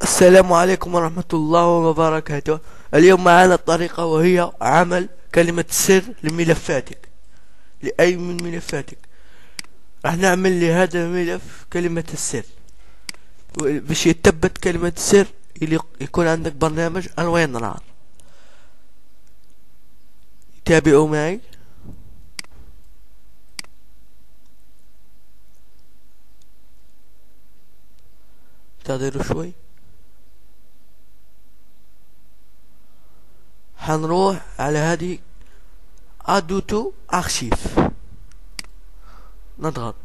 السلام عليكم ورحمة الله وبركاته. اليوم معنا طريقة وهي عمل كلمة سر لملفاتك، لأي من ملفاتك. راح نعمل لهذا الملف كلمة السر، باش يتبت كلمة السر يكون عندك برنامج الوين رار. تابعوا معي. انتظروا شوي. حنروح على هذه ادوتو ارشيف، نضغط.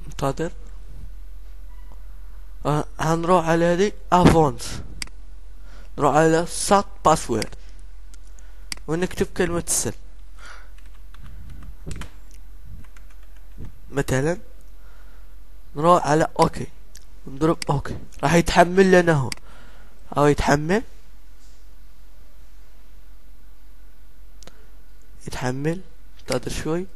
انتظر. هنروح على هذه افونس، نروح على سات باسورد ونكتب كلمة السر. مثلا نروح على اوكي، نضرب اوكي. راح يتحمل لنا هو، او يتحمل انتظر شوي.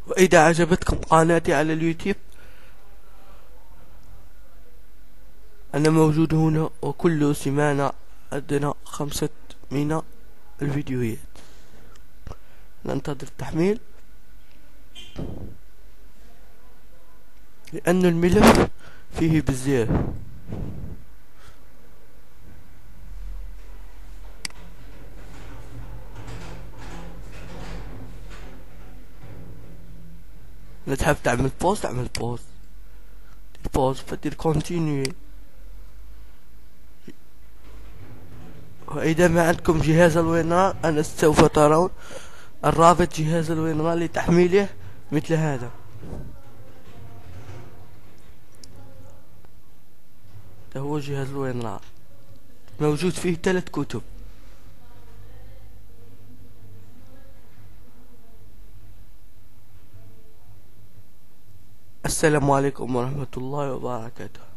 وإذا عجبتكم قناتي على اليوتيوب أنا موجود هنا، وكل سمانة عندنا 5 من الفيديوهات. ننتظر التحميل لأن الملف فيه بزاف. إذا تحب تعمل بوست اعمل بوست فتدير كونتينيو. وإذا ما عندكم جهاز الوينرار أنا سوف ترون الرابط جهاز الوينرار لتحميله مثل هذا. ده هو جهاز الوينرار، موجود فيه 3 كتب. السلام عليكم ورحمة الله وبركاته.